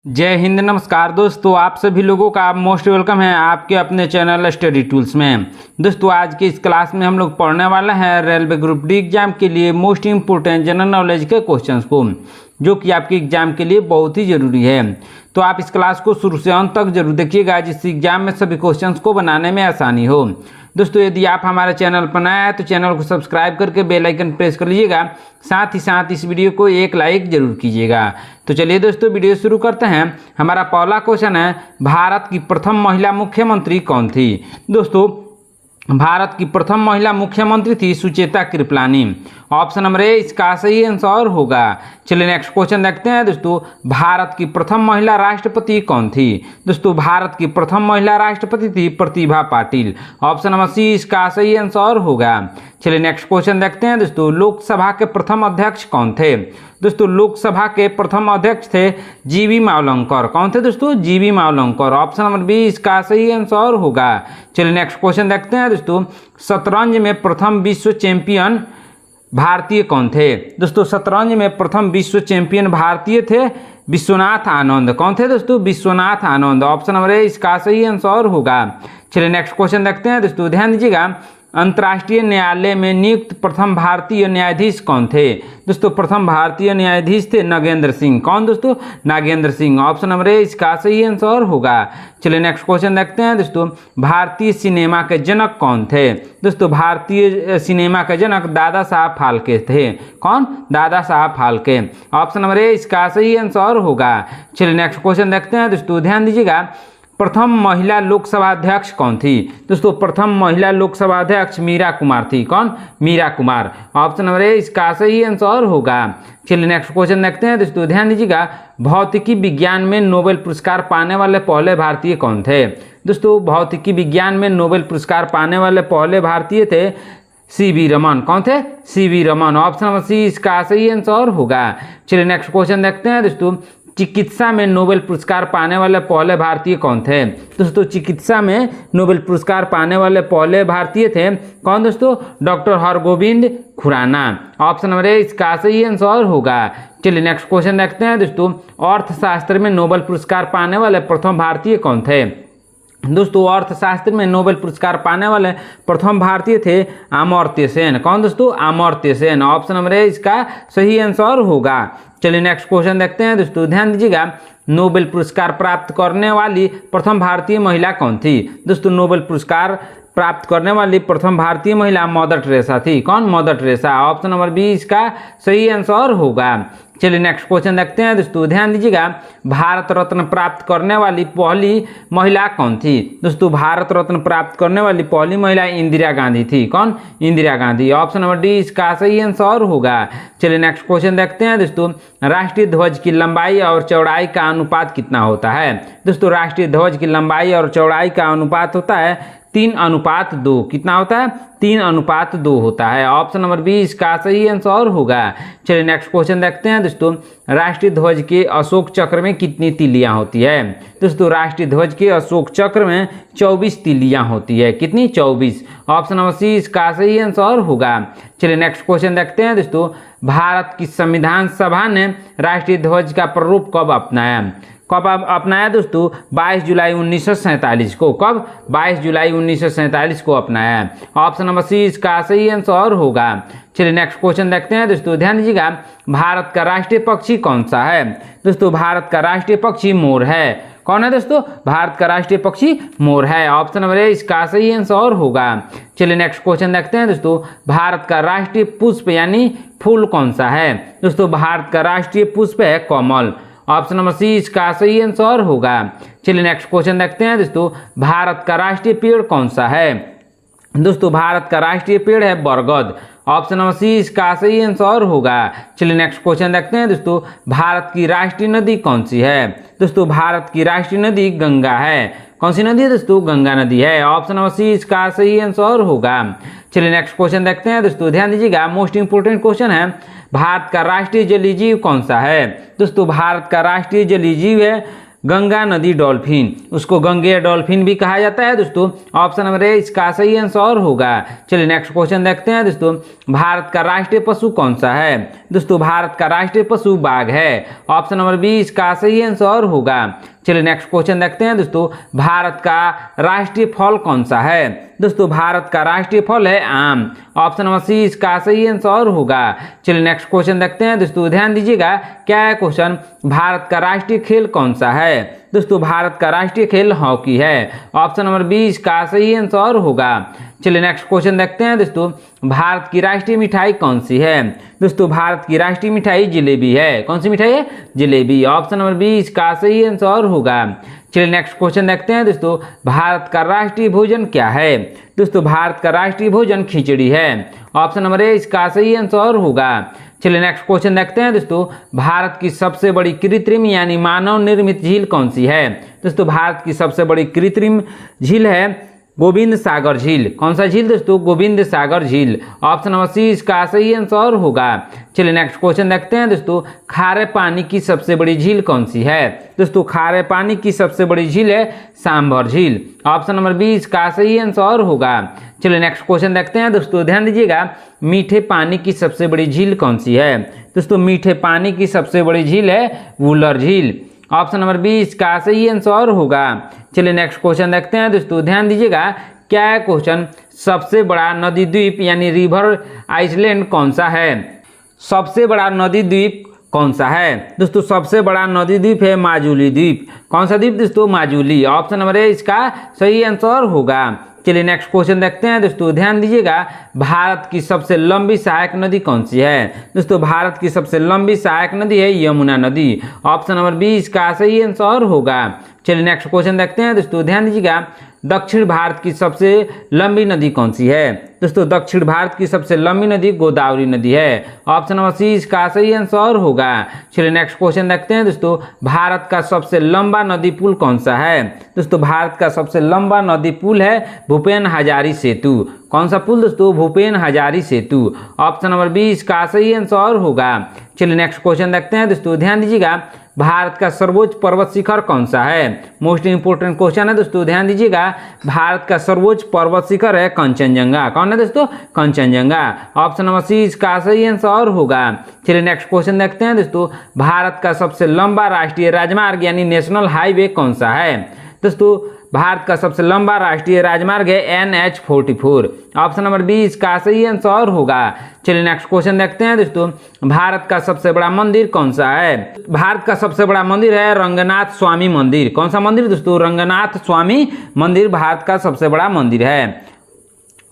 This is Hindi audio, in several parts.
जय हिंद, नमस्कार दोस्तों। आप सभी लोगों का मोस्ट वेलकम है आपके अपने चैनल स्टडी टूल्स में। दोस्तों आज की इस क्लास में हम लोग पढ़ने वाला है रेलवे ग्रुप डी एग्जाम के लिए मोस्ट इंपोर्टेंट जनरल नॉलेज के क्वेश्चंस को, जो कि आपके एग्जाम के लिए बहुत ही ज़रूरी है। तो आप इस क्लास को शुरू से अंत तक जरूर देखिएगा, जिससे एग्जाम में सभी क्वेश्चंस को बनाने में आसानी हो। दोस्तों यदि आप हमारे चैनल पर नए हैं तो चैनल को सब्सक्राइब करके बेल आइकन प्रेस कर लीजिएगा, साथ ही साथ इस वीडियो को एक लाइक जरूर कीजिएगा। तो चलिए दोस्तों वीडियो शुरू करते हैं। हमारा पहला क्वेश्चन है, भारत की प्रथम महिला मुख्यमंत्री कौन थी? दोस्तों भारत की प्रथम महिला मुख्यमंत्री थी Sucheta Kripalani. Option number A इसका सही आंसर होगा। चलिए नेक्स्ट क्वेश्चन देखते हैं। दोस्तों भारत की प्रथम महिला राष्ट्रपति कौन थी? दोस्तों भारत की प्रथम महिला राष्ट्रपति थी Pratibha Patil. Option number C इसका सही आंसर होगा। चलिए नेक्स्ट क्वेश्चन देखते हैं। दोस्तों लोकसभा के प्रथम अध्यक्ष कौन थे? दोस्तों लोकसभा के प्रथम अध्यक्ष थे जीवी मावलंकर। कौन थे दोस्तों? जीवी मावलंकर। ऑप्शन नंबर बी इसका सही आंसर होगा। चलिए नेक्स्ट क्वेश्चन देखते हैं। दोस्तों शतरंज में प्रथम विश्व चैंपियन भारतीय कौन थे? दोस्तों शतरंज में प्रथम विश्व चैंपियन भारतीय थे विश्वनाथ आनंद। कौन थे दोस्तों? Vishwanath Anand. Option number A इसका सही आंसर होगा। चलिए नेक्स्ट क्वेश्चन देखते हैं। दोस्तों ध्यान दीजिएगा, अंतर्राष्ट्रीय न्यायालय में नियुक्त प्रथम भारतीय न्यायाधीश कौन थे? दोस्तों प्रथम भारतीय न्यायाधीश थे नागेंद्र सिंह। कौन दोस्तों? Nagendra Singh. Option number A इसका सही आंसर होगा। चलिए नेक्स्ट क्वेश्चन देखते हैं। दोस्तों भारतीय सिनेमा के जनक कौन थे? दोस्तों भारतीय सिनेमा के जनक दादा साहब फाल्के थे। कौन? Dada Saheb Phalke. Option number A इसका सही आंसर होगा। चलिए नेक्स्ट क्वेश्चन देखते हैं। दोस्तों ध्यान दीजिएगा, प्रथम महिला लोकसभा अध्यक्ष कौन थी? दोस्तों प्रथम महिला लोकसभा अध्यक्ष मीरा कुमार थी। कौन? Meera Kumar. Option number A इसका सही आंसर होगा। चलिए नेक्स्ट क्वेश्चन देखते हैं। दोस्तों ध्यान दीजिएगा, भौतिकी विज्ञान में नोबेल पुरस्कार पाने वाले पहले भारतीय कौन थे? दोस्तों भौतिकी विज्ञान में नोबेल पुरस्कार पाने वाले पहले भारतीय थे सीवी रमन। कौन थे? CV Raman. Option number C इसका सही आंसर होगा। चलिए नेक्स्ट क्वेश्चन देखते हैं। दोस्तों चिकित्सा में नोबेल पुरस्कार पाने वाले पहले भारतीय कौन थे? दोस्तों चिकित्सा में नोबेल पुरस्कार पाने वाले पहले भारतीय थे कौन दोस्तों? Doctor Hargobind Khorana. Option number A इसका सही आंसर होगा। चलिए नेक्स्ट क्वेश्चन देखते हैं। दोस्तों अर्थशास्त्र में नोबेल पुरस्कार पाने वाले प्रथम भारतीय कौन थे? दोस्तों अर्थशास्त्र में नोबेल पुरस्कार पाने वाले प्रथम भारतीय थे अमर्त्य सेन। कौन दोस्तों? Amartya Sen. Option number A इसका सही आंसर होगा। चलिए नेक्स्ट क्वेश्चन देखते हैं। दोस्तों ध्यान दीजिएगा, नोबेल पुरस्कार प्राप्त करने वाली प्रथम भारतीय महिला कौन थी? दोस्तों नोबेल पुरस्कार प्राप्त करने वाली प्रथम भारतीय महिला मदर टेरेसा थी। कौन? Mother Teresa. Option number B इसका सही आंसर होगा। चलिए नेक्स्ट क्वेश्चन देखते हैं। दोस्तों ध्यान दीजिएगा, भारत रत्न प्राप्त करने वाली पहली महिला कौन थी? दोस्तों भारत रत्न प्राप्त करने वाली पहली महिला इंदिरा गांधी थी। कौन? Indira Gandhi. Option number D इसका सही आंसर होगा। चलिए नेक्स्ट क्वेश्चन देखते हैं। दोस्तों राष्ट्रीय ध्वज की लंबाई और चौड़ाई का अनुपात कितना होता है? दोस्तों राष्ट्रीय ध्वज की लंबाई और चौड़ाई का अनुपात होता है 3:2। कितना होता है? 3:2 होता है। ऑप्शन नंबर बी इसका सही आंसर होगा। चलिए नेक्स्ट क्वेश्चन देखते हैं। दोस्तों राष्ट्रीय ध्वज के अशोक चक्र में कितनी तीलियां होती है? दोस्तों राष्ट्रीय ध्वज के अशोक चक्र में 24 तीलियां होती है। कितनी? 24। ऑप्शन नंबर सी इसका सही आंसर होगा। चलिए नेक्स्ट क्वेश्चन देखते हैं। दोस्तों भारत की संविधान सभा ने राष्ट्रीय ध्वज का प्रारूप कब अपनाया? कब अपनाया दोस्तों? 22 जुलाई 1947 को। कब? 22 जुलाई 1947 को अपनाया। ऑप्शन नंबर सी इसका सही आंसर होगा। चलिए नेक्स्ट क्वेश्चन देखते हैं। दोस्तों ध्यान दीजिएगा, भारत का राष्ट्रीय पक्षी कौन सा है? दोस्तों भारत का राष्ट्रीय पक्षी मोर है। कौन है दोस्तों? भारत का राष्ट्रीय पक्षी मोर है। ऑप्शन नंबर ए इसका सही आंसर होगा। चलिए नेक्स्ट क्वेश्चन देखते हैं। दोस्तों भारत का राष्ट्रीय पुष्प यानी फूल कौन सा है? दोस्तों भारत का राष्ट्रीय पुष्प है कमल। ऑप्शन नंबर सी इसका सही आंसर होगा। चलिए नेक्स्ट क्वेश्चन देखते हैं। दोस्तों भारत का राष्ट्रीय पेड़ कौन सा है? दोस्तों भारत का राष्ट्रीय पेड़ है बरगद। ऑप्शन नंबर सी इसका सही आंसर होगा। चलिए नेक्स्ट क्वेश्चन देखते हैं। दोस्तों भारत की राष्ट्रीय नदी कौन सी है? दोस्तों भारत की राष्ट्रीय नदी गंगा है। कौन सी नदी है दोस्तों? गंगा नदी है। ऑप्शन नंबर सी इसका सही आंसर होगा। चलिए नेक्स्ट क्वेश्चन देखते हैं। दोस्तों ध्यान दीजिएगा, मोस्ट इंपोर्टेंट क्वेश्चन है, भारत का राष्ट्रीय जलीय जीव कौन सा है? दोस्तों भारत का राष्ट्रीय जलीय जीव है गंगा नदी डॉल्फिन, उसको गंगे डॉल्फिन भी कहा जाता है दोस्तों। ऑप्शन नंबर ए इसका सही आंसर होगा। चलिए नेक्स्ट क्वेश्चन देखते हैं दोस्तों, भारत का राष्ट्रीय पशु कौन सा है? दोस्तों भारत का राष्ट्रीय पशु बाघ है। ऑप्शन नंबर बी इसका सही आंसर होगा। चलिए नेक्स्ट क्वेश्चन देखते हैं दोस्तों, भारत का राष्ट्रीय फल कौन सा है? दोस्तों भारत का राष्ट्रीय फल है आम। ऑप्शन नंबर सी इसका सही आंसर होगा। चलिए नेक्स्ट क्वेश्चन देखते हैं दोस्तों, ध्यान दीजिएगा क्या है क्वेश्चन, भारत का राष्ट्रीय खेल कौन सा है? दोस्तों भारत का राष्ट्रीय खेल हॉकी है। ऑप्शन नंबर बी इसका सही आंसर होगा। चलिए नेक्स्ट क्वेश्चन देखते हैं दोस्तों, भारत की राष्ट्रीय मिठाई कौन सी है? दोस्तों भारत की राष्ट्रीय मिठाई जिलेबी है। कौन सी मिठाई है? जिलेबी। ऑप्शन नंबर बी इसका सही आंसर होगा। चलिए नेक्स्ट क्वेश्चन देखते हैं दोस्तों, भारत का राष्ट्रीय भोजन क्या है? दोस्तों भारत का राष्ट्रीय भोजन खिचड़ी है। ऑप्शन नंबर ए इसका सही आंसर होगा। चलिए नेक्स्ट क्वेश्चन देखते हैं दोस्तों, भारत की सबसे बड़ी कृत्रिम यानी मानव निर्मित झील कौन सी है? दोस्तों भारत की सबसे बड़ी कृत्रिम झील है गोविंद सागर झील। कौन सा झील दोस्तों? गोविंद सागर झील। ऑप्शन नंबर सी इसका सही आंसर होगा। चलिए नेक्स्ट क्वेश्चन देखते हैं दोस्तों, खारे पानी की सबसे बड़ी झील कौन सी है? दोस्तों खारे पानी की सबसे बड़ी झील है सांभर झील। ऑप्शन नंबर बी इसका सही आंसर होगा। चलिए नेक्स्ट क्वेश्चन देखते हैं दोस्तों, ध्यान दीजिएगा, मीठे पानी की सबसे बड़ी झील कौन सी है? दोस्तों मीठे पानी की सबसे बड़ी झील है वुलर झील। ऑप्शन नंबर बी इसका सही आंसर होगा। चलिए नेक्स्ट क्वेश्चन देखते हैं दोस्तों, ध्यान दीजिएगा क्या है क्वेश्चन, सबसे बड़ा नदी द्वीप यानी रिवर आइसलैंड कौन सा है? सबसे बड़ा नदी द्वीप कौन सा है? दोस्तों सबसे बड़ा नदी द्वीप है माजुली द्वीप। कौन सा द्वीप दोस्तों? माजुली। ऑप्शन नंबर ए इसका सही आंसर होगा। चलिए नेक्स्ट क्वेश्चन देखते हैं दोस्तों, ध्यान दीजिएगा, भारत की सबसे लंबी सहायक नदी कौन सी है? दोस्तों भारत की सबसे लंबी सहायक नदी है यमुना नदी। ऑप्शन नंबर बी इसका सही आंसर होगा। चलिए नेक्स्ट क्वेश्चन देखते हैं दोस्तों, ध्यान दीजिएगा, दक्षिण भारत की सबसे लंबी नदी कौन सी है? दोस्तों दक्षिण भारत की सबसे लंबी नदी गोदावरी नदी है। ऑप्शन नंबर सी इसका सही आंसर होगा। चलिए नेक्स्ट क्वेश्चन देखते हैं दोस्तों, भारत का सबसे लंबा नदी पुल कौन सा है? दोस्तों भारत का सबसे लंबा नदी पुल है भूपेन हजारी सेतु। कौन सा पुल दोस्तों? भूपेन हजारी सेतु। ऑप्शन नंबर बी इसका सही आंसर होगा। चलिए नेक्स्ट क्वेश्चन देखते हैं दोस्तों, ध्यान दीजिएगा, भारत का सर्वोच्च पर्वत शिखर कौन सा है? मोस्ट इंपोर्टेंट क्वेश्चन है दोस्तों, ध्यान दीजिएगा, भारत का सर्वोच्च पर्वत शिखर है कंचनजंगा। कौन है दोस्तों? कंचनजंगा। ऑप्शन नंबर सी इसका सही आंसर होगा। चलिए नेक्स्ट क्वेश्चन देखते हैं दोस्तों, भारत का सबसे लंबा राष्ट्रीय राजमार्ग यानी नेशनल हाईवे कौन सा है? दोस्तों भारत का सबसे लंबा राष्ट्रीय राजमार्ग है NH44। ऑप्शन नंबर बी इसका सही आंसर होगा। चलिए नेक्स्ट क्वेश्चन देखते हैं दोस्तों, भारत का सबसे बड़ा मंदिर कौन सा है? भारत का सबसे बड़ा मंदिर है रंगनाथ स्वामी मंदिर। कौन सा मंदिर दोस्तों? रंगनाथ स्वामी मंदिर भारत का सबसे बड़ा मंदिर है।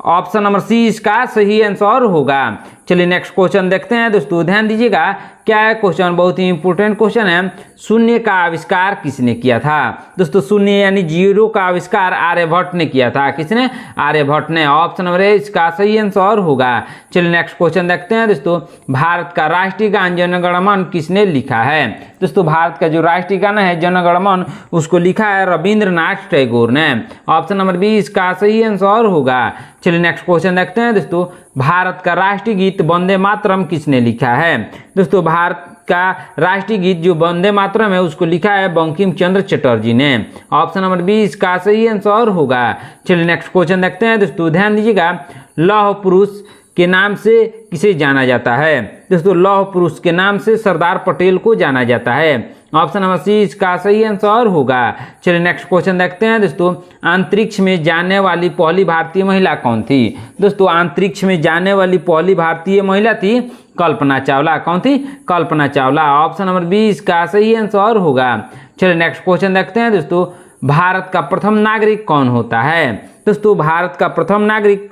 ऑप्शन नंबर सी इसका सही आंसर होगा। चलिए नेक्स्ट क्वेश्चन देखते हैं दोस्तों, ध्यान दीजिएगा क्या है क्वेश्चन, बहुत ही इंपोर्टेंट क्वेश्चन है, शून्य का आविष्कार किसने किया था? दोस्तों शून्य यानी जीरो का आविष्कार आर्यभट्ट ने किया था। किसने? आर्यभट्ट ने। ऑप्शन नंबर ए इसका सही आंसर होगा। चलिए नेक्स्ट क्वेश्चन देखते हैं दोस्तों, भारत का राष्ट्रीय गान जन गण मन किसने लिखा है? दोस्तों भारत का जो राष्ट्रीय गाना है जन गण मन, उसको लिखा है रविंद्रनाथ टैगोर ने। ऑप्शन नंबर बी इसका सही आंसर होगा। चलिए नेक्स्ट क्वेश्चन देखते हैं दोस्तों, भारत का राष्ट्रीय गीत वंदे मातरम किसने लिखा है? दोस्तों भारत का राष्ट्रीय गीत जो वंदे मातरम है उसको लिखा है बंकिम चंद्र चटर्जी ने। ऑप्शन नंबर बी इसका सही आंसर होगा। चलिए नेक्स्ट क्वेश्चन देखते हैं दोस्तों, ध्यान दीजिएगा, लौह पुरुष के नाम से किसे जाना जाता है? दोस्तों लौह पुरुष के नाम से सरदार पटेल को जाना जाता है। ऑप्शन नंबर सी इसका सही आंसर होगा। चलिए नेक्स्ट क्वेश्चन देखते हैं दोस्तों, अंतरिक्ष में जाने वाली पहली भारतीय महिला कौन थी? दोस्तों अंतरिक्ष में जाने वाली पहली भारतीय महिला थी कल्पना चावला। कौन थी? Kalpana Chawla. Option number B इसका सही आंसर होगा। चलिए नेक्स्ट क्वेश्चन देखते हैं दोस्तों, भारत का प्रथम नागरिक कौन होता है? दोस्तों भारत का प्रथम नागरिक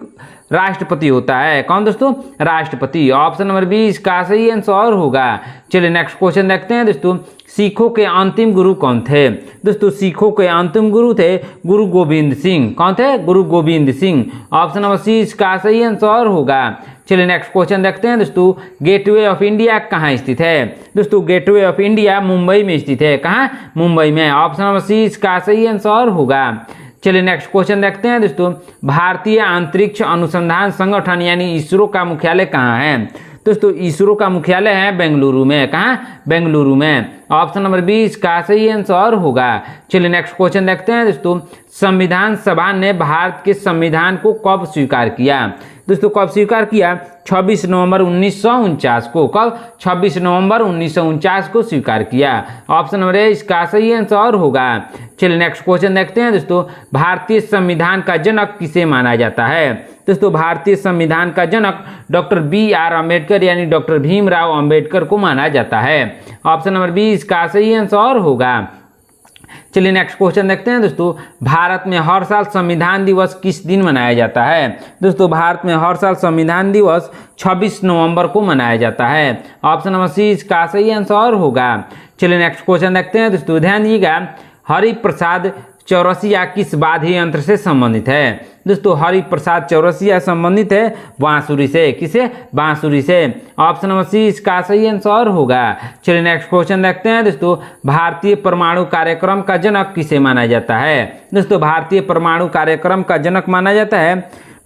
राष्ट्रपति होता है। कौन दोस्तों? राष्ट्रपति। ऑप्शन नंबर बी इसका सही आंसर होगा। चलिए नेक्स्ट क्वेश्चन देखते हैं दोस्तों, सिखों के अंतिम गुरु कौन थे? दोस्तों सिखों के अंतिम गुरु थे गुरु गोविंद सिंह। कौन थे? Guru Gobind Singh. Option number C इसका सही आंसर होगा। चलिए नेक्स्ट क्वेश्चन देखते हैं दोस्तों, गेटवे ऑफ इंडिया कहाँ स्थित है? दोस्तों गेटवे ऑफ इंडिया मुंबई में स्थित है। कहाँ? मुंबई में। ऑप्शन नंबर सी इसका सही आंसर होगा। चलिए नेक्स्ट क्वेश्चन देखते हैं दोस्तों, भारतीय अंतरिक्ष अनुसंधान संगठन यानी इसरो का मुख्यालय कहाँ है? दोस्तों इसरो का मुख्यालय है बेंगलुरु में। कहाँ? बेंगलुरु में। ऑप्शन नंबर 20 का सही आंसर होगा। चलिए नेक्स्ट क्वेश्चन देखते हैं दोस्तों। संविधान सभा ने भारत के संविधान को कब स्वीकार किया? दोस्तों कब स्वीकार किया? 26 नवंबर 1949 को। कब? 26 नवंबर 1949 को स्वीकार किया। ऑप्शन नंबर ए इसका सही आंसर होगा। चलिए नेक्स्ट क्वेश्चन देखते हैं दोस्तों। भारतीय संविधान का जनक किसे माना जाता है? दोस्तों भारतीय संविधान का जनक डॉक्टर BR अम्बेडकर यानी डॉक्टर भीमराव अम्बेडकर को माना जाता है। ऑप्शन नंबर 20 का सही आंसर होगा। चलिए नेक्स्ट क्वेश्चन देखते हैं दोस्तों। भारत में हर साल संविधान दिवस किस दिन मनाया जाता है? दोस्तों भारत में हर साल संविधान दिवस 26 नवंबर को मनाया जाता है। ऑप्शन नंबर सी इसका सही आंसर होगा। चलिए नेक्स्ट क्वेश्चन देखते हैं दोस्तों। ध्यान दीजिएगा, हरिप्रसाद चौरसिया किस वाद्य यंत्र से संबंधित है? दोस्तों हरिप्रसाद चौरसिया संबंधित है बांसुरी से। किसे? बांसुरी से। ऑप्शन नंबर सी इसका सही आंसर होगा। चलिए नेक्स्ट क्वेश्चन देखते हैं दोस्तों। भारतीय परमाणु कार्यक्रम का जनक किसे माना जाता है? दोस्तों भारतीय परमाणु कार्यक्रम का जनक माना जाता है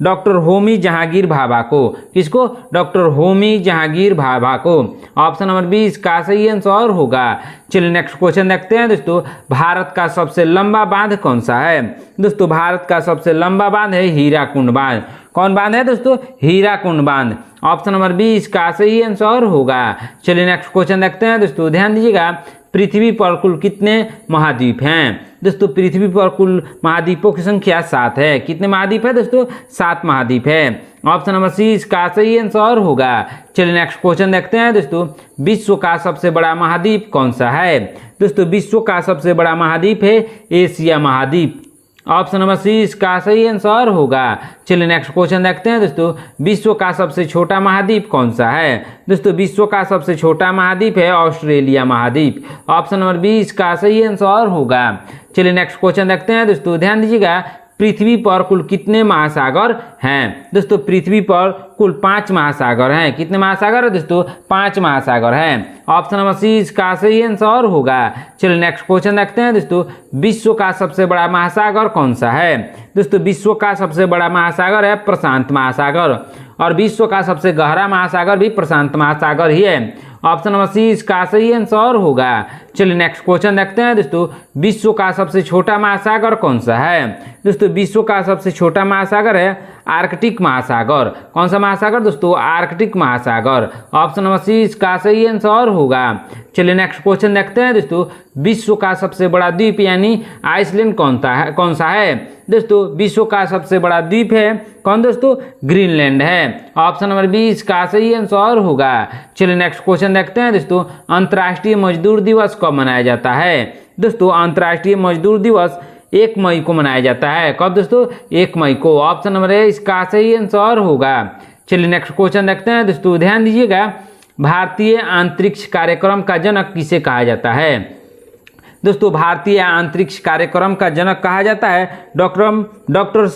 डॉक्टर होमी जहांगीर भाभा को। किसको? डॉक्टर होमी जहांगीर भाभा को। ऑप्शन नंबर 20 का सही आंसर होगा। चलिए नेक्स्ट क्वेश्चन देखते हैं दोस्तों। भारत का सबसे लंबा बांध कौन सा है? दोस्तों भारत का सबसे लंबा बांध है हीराकुंड बांध। कौन बांध है दोस्तों? हीराकुंड बांध। ऑप्शन नंबर 20 का सही आंसर होगा। चलिए नेक्स्ट क्वेश्चन देखते हैं दोस्तों। ध्यान दीजिएगा, पृथ्वी पर कुल कितने महाद्वीप हैं? दोस्तों पृथ्वी पर कुल महाद्वीपों की संख्या 7 है। कितने महाद्वीप है दोस्तों? 7 महाद्वीप है। ऑप्शन नंबर सी इसका सही आंसर होगा। चलिए नेक्स्ट क्वेश्चन देखते हैं दोस्तों। विश्व का सबसे बड़ा महाद्वीप कौन सा है? दोस्तों विश्व का सबसे बड़ा महाद्वीप है एशिया महाद्वीप। ऑप्शन नंबर सी इसका सही आंसर होगा। चलिए नेक्स्ट क्वेश्चन देखते हैं दोस्तों। विश्व का सबसे छोटा महाद्वीप कौन सा है? दोस्तों विश्व का सबसे छोटा महाद्वीप है ऑस्ट्रेलिया महाद्वीप। ऑप्शन नंबर 20 का सही आंसर होगा। चलिए नेक्स्ट क्वेश्चन देखते हैं दोस्तों। ध्यान दीजिएगा, पृथ्वी पर कुल कितने महासागर हैं? दोस्तों पृथ्वी पर कुल 5 महासागर हैं। कितने महासागर है दोस्तों? 5 महासागर हैं। ऑप्शन नंबर सी इसका सही आंसर होगा। चलिए नेक्स्ट क्वेश्चन देखते हैं दोस्तों। विश्व का सबसे बड़ा महासागर कौन सा है? दोस्तों विश्व का सबसे बड़ा महासागर है प्रशांत महासागर, और विश्व का सबसे गहरा महासागर भी प्रशांत महासागर ही है। ऑप्शन नंबर सी इसका सही आंसर होगा। चलिए नेक्स्ट क्वेश्चन देखते हैं दोस्तों। विश्व का सबसे छोटा महासागर कौन सा है? दोस्तों विश्व का सबसे छोटा महासागर है आर्कटिक महासागर। कौन सा महासागर दोस्तों? आर्कटिक महासागर। ऑप्शन नंबर सी इसका सही आंसर होगा। चलिए नेक्स्ट क्वेश्चन देखते हैं दोस्तों। विश्व का सबसे बड़ा द्वीप यानी आइसलैंड कौन सा है? दोस्तों विश्व का सबसे बड़ा द्वीप है कौन दोस्तों? ग्रीनलैंड है। ऑप्शन नंबर 20 का सही आंसर होगा। चलिए नेक्स्ट क्वेश्चन देखते हैं दोस्तों। अंतर्राष्ट्रीय मजदूर दिवस कब मनाया जाता है? दोस्तों अंतर्राष्ट्रीय मजदूर दिवस 1 मई को मनाया जाता है। कब दोस्तों? 1 मई को। ऑप्शन नंबर ए इसका सही आंसर होगा। चलिए नेक्स्ट क्वेश्चन देखते हैं दोस्तों। ध्यान दीजिएगा, भारतीय अंतरिक्ष कार्यक्रम का जनक किसे कहा जाता है? दोस्तों भारतीय अंतरिक्ष कार्यक्रम का जनक कहा जाता है डॉक्टर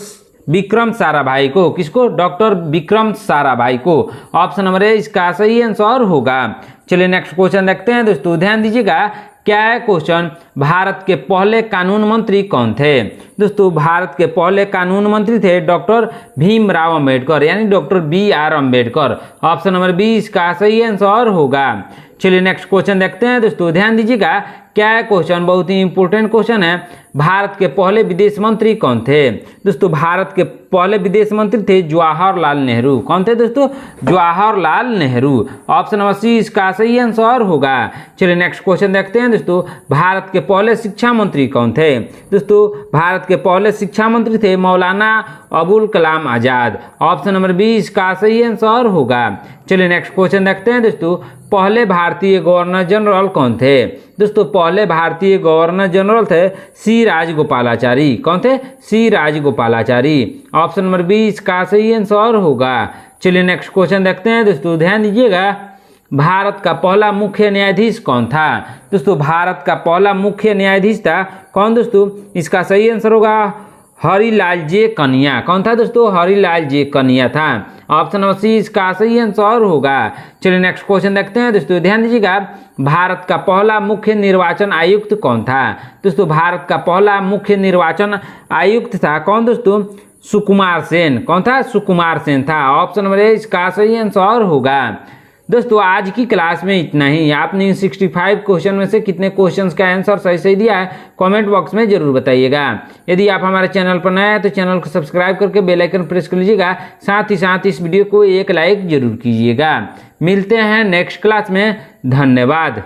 विक्रम साराभाई को। किसको? डॉक्टर विक्रम साराभाई को। ऑप्शन नंबर ए इसका सही आंसर होगा। चलिए नेक्स्ट क्वेश्चन देखते हैं दोस्तों। ध्यान दीजिएगा, क्या है क्वेश्चन? भारत के पहले कानून मंत्री कौन थे? दोस्तों भारत के पहले कानून मंत्री थे डॉक्टर भीमराव अम्बेडकर यानी doctor BR Ambedkar. Option number 20 का सही आंसर होगा। चलिए नेक्स्ट क्वेश्चन देखते हैं दोस्तों। ध्यान दीजिएगा, क्या है क्वेश्चन? बहुत ही इंपॉर्टेंट क्वेश्चन है। भारत के पहले विदेश मंत्री कौन थे? दोस्तों भारत के पहले विदेश मंत्री थे जवाहरलाल नेहरू। कौन थे दोस्तों? Jawaharlal Nehru. Option number C इसका सही आंसर होगा। चलिए नेक्स्ट क्वेश्चन देखते हैं दोस्तों। भारत के पहले शिक्षा मंत्री कौन थे? दोस्तों भारत के पहले शिक्षा मंत्री थे मौलाना अबुल कलाम आजाद। ऑप्शन नंबर 20 का सही आंसर होगा। चलिए नेक्स्ट क्वेश्चन देखते हैं दोस्तों। पहले भारतीय गवर्नर जनरल कौन थे? दोस्तों पहले भारतीय गवर्नर जनरल थे सी राजगोपालाचारी। कौन थे? सी राजगोपालाचारी। ऑप्शन नंबर 20 का सही आंसर होगा। चलिए नेक्स्ट क्वेश्चन देखते हैं दोस्तों। ध्यान दीजिएगा, भारत का पहला मुख्य न्यायाधीश कौन था? दोस्तों भारत का पहला मुख्य न्यायाधीश था कौन दोस्तों? इसका सही आंसर होगा हरिलाल जे कन्या। कौन था दोस्तों? हरिलाल जे कन्या था। ऑप्शन नंबर सी इसका सही आंसर होगा। चलिए नेक्स्ट क्वेश्चन देखते हैं दोस्तों। ध्यान दीजिएगा, भारत का पहला मुख्य निर्वाचन आयुक्त कौन था? दोस्तों भारत का पहला मुख्य निर्वाचन आयुक्त था कौन दोस्तों? सुकुमार सेन। कौन था? सुकुमार सेन था। ऑप्शन नंबर ए इसका सही आंसर होगा। दोस्तों आज की क्लास में इतना ही। आपने इन 65 क्वेश्चन में से कितने क्वेश्चंस का आंसर सही सही दिया है कमेंट बॉक्स में जरूर बताइएगा। यदि आप हमारे चैनल पर नए हैं तो चैनल को सब्सक्राइब करके बेल आइकन प्रेस कर लीजिएगा। साथ ही साथ इस वीडियो को एक लाइक जरूर कीजिएगा। मिलते हैं नेक्स्ट क्लास में। धन्यवाद।